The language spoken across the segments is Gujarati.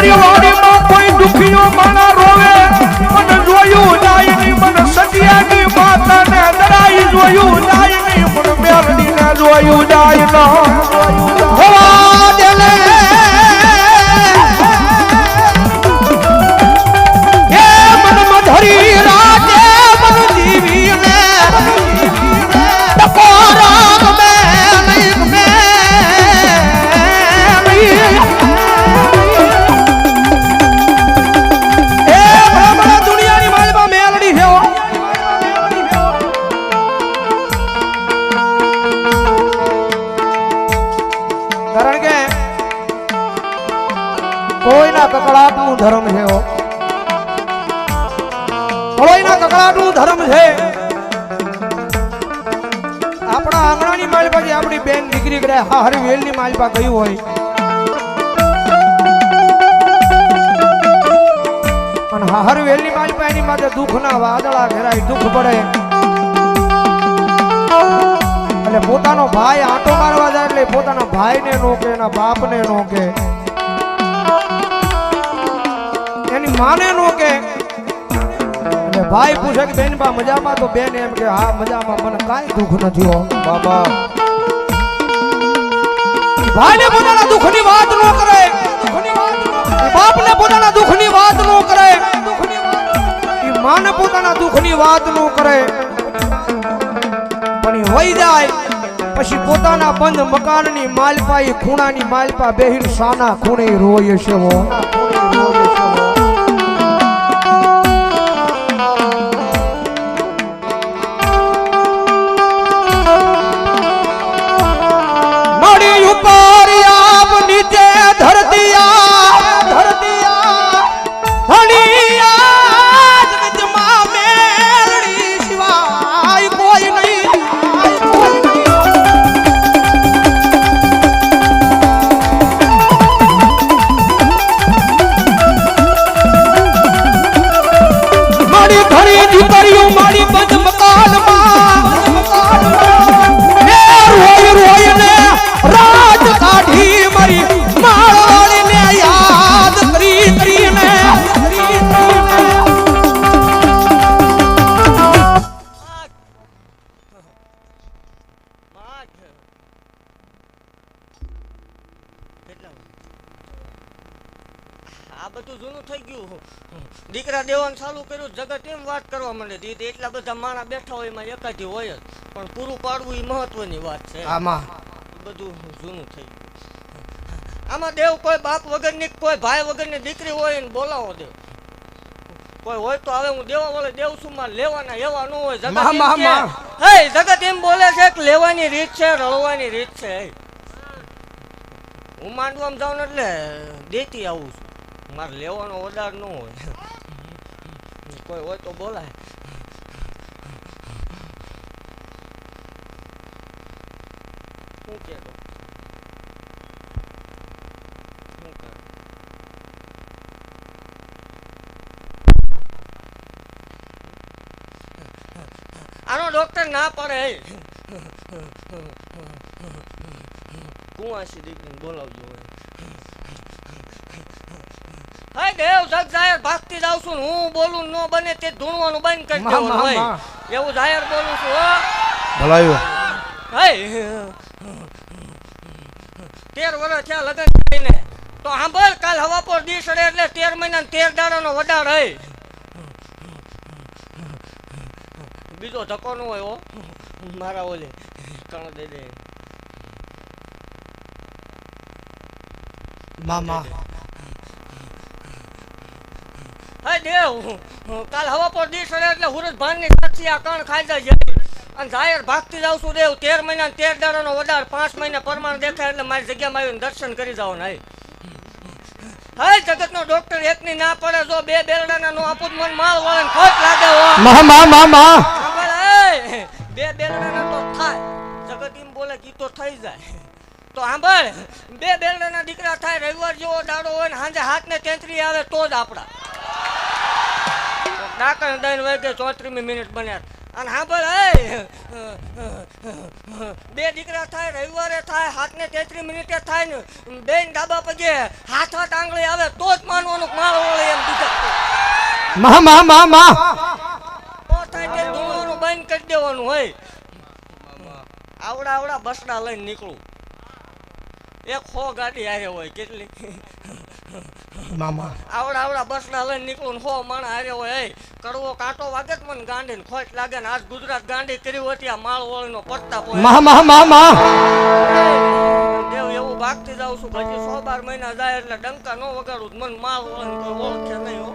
મારી વાડીમાં કોઈ દુખીઓ માણા રોવે મને જોયું જાય ની મને સટિયાની માતાને દરાઈ જોયું જાય ની મને મેરડીને જોયું જાય ન હોવા દેલે એ મન મધરી રાતે મન જીવીને ટકોરામ મે કકડાટનું ધર્મ છે કોઈના કકડાટનું ધર્મ છે આપણા આંગણાની માલપા જે આપણી બેન દીકરી કરે હારી વેલની માલપા ગયું હોય અને હારી વેલની માલપા એની માથે દુઃખના વાદળા ઘેરાય દુઃખ પડે એટલે પોતાનો ભાઈ આંટો મારવા જાય એટલે પોતાના ભાઈને નોકે એના બાપને નોકે એની માને નો કે એટલે ભાઈ પૂછે કે બેન બા મજામાં તો બેન એમ કે હા મજામાં મને કાંઈ દુઃખ નથી હો બાબા ભાઈને પોતાના દુઃખની વાત નો કરે બાપને પોતાના દુઃખની વાત નો કરે ઈ માને પોતાના દુઃખની વાત નો કરે પણ ઈ હોઈ જાય પછી પોતાના બંધ મકાનની માલપા ઈ ખૂણાની માલપા બેહીન સાના ખૂણે રોય છે હો દીકરા દેવાનું ચાલુ કર્યું જગત એમ વાત કરવા માંડે દીદી એટલા બધા માણા બેઠા હોય એમાં એકાથી હોય જ પણ પૂરું પાડવું એ મહત્વની વાત છે આમાં બધું જૂનું થઈ ગયું આમાં દેવ કોઈ બાપ વગરની કોઈ ભાઈ વગરની દીકરી હોય ને બોલાવો દેવ કોઈ હોય તો હવે હું દેવા વાળે દેવ છું માં લેવાના એવા ન હોય જગત એમ બોલે છે કે લેવાની રીત છે રળવાની રીત છે હું માંડવામાં જાઉં એટલે દેતી આવું છું મારે લેવાનો વધાર ન હોય કોઈ હોય તો બોલાય શું કે આનો ડોક્ટર ના પડે કુંવાસી દીકરીને બોલાવજો હાય દેવ જગ જાહેર ભાગતી જાઉં છું હું બોલું ન બને તે ધૂણવાનું બંધ કરી દેવું હોય એવું જાહેર બોલું છું હો ભલાયો હાય 13 વર્ષ થયા લગન થઈને તો સાંભળ કાલ હવા પર દી સડે એટલે 13 મહિના 13 દાડાનો વડાર હોય બીજો ધક્કો ન હોય હો મારા ઓલે કણ દે દે મામા હાય દેવ કાલ હવા પર દી સડે એટલે હુરજ ભાનની સાક્ષી આ કણ ખાઈ જાય અને જાહેર ભાગતી જાઉં છું દેવ 13 મહિના 13 દાડાનો વડાર 5 મહિના પરમાણ દેખાય એટલે મારી જગ્યામાં આવીને દર્શન કરી જાવ ને હાય જગતનો ડોક્ટર એકની ના પડે જો બે બેરડાના નો આપું મન માલ વાળા ને ખોટ લાગે હો બે બેરડાના તો થાય જગત એમ બોલે કે તો થઈ જાય તો સાંભળ બે બેરડાના દીકરા થાય રવિવાર જેવો દાડો હોય ને સાંજે હાથ ને તેંતરી આવે તો જ આપડા ડાકણ દઈને વાગે 34 મિનિટ બન્યા અને હા ભાઈ બે દીકરા થાય રવિવારે થાય 7:33 થાય ને બેન ડાબા પગે હાથ આંગળી આવે તો જ માનવાનું માળો વળે એમ દીધા થાય તે ધૂળવાનું બંધ કરી દેવાનું હોય આવડા બસડા લઈને નીકળું એક 100 ગાડી હારે હોય કેટલી મામા આવડા બસડા લઈને નીકળું 100 માણા હારે હોય કડવો કાંટો વાગે જ મને ગાંડીને ખોટ લાગે ને આજ ગુજરાત ગાંડી કરી હતી આ માળ વળીનો પડતા દેવ એવું ભાગતી જાઉં છું પછી 100-12 મહિના જાય એટલે ડંકા ન વગાડું મને માળ વળીને કોઈ ઓળખે નહીં હો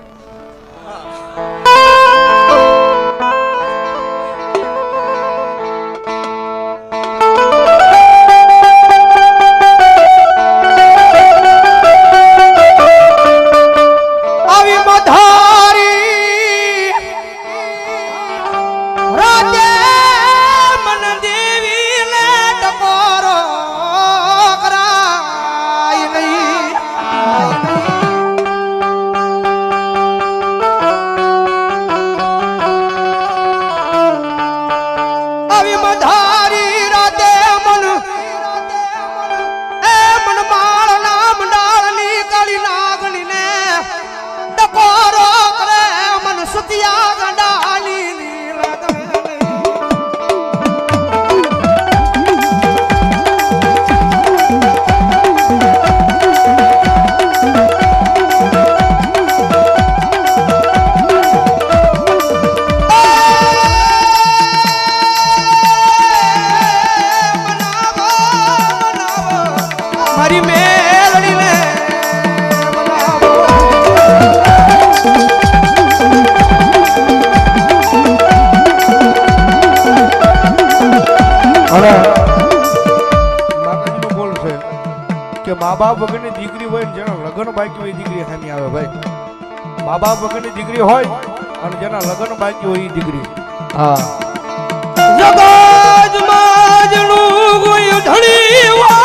મા બાપ વગરની દીકરી હોય જેના લગ્ન બાકી હોય દીકરી સામે આવે ભાઈ મા બાપ વગરની દીકરી હોય અને જેના લગ્ન બાકી હોય એ દીકરી જગત માં જણું કોઈ ધણી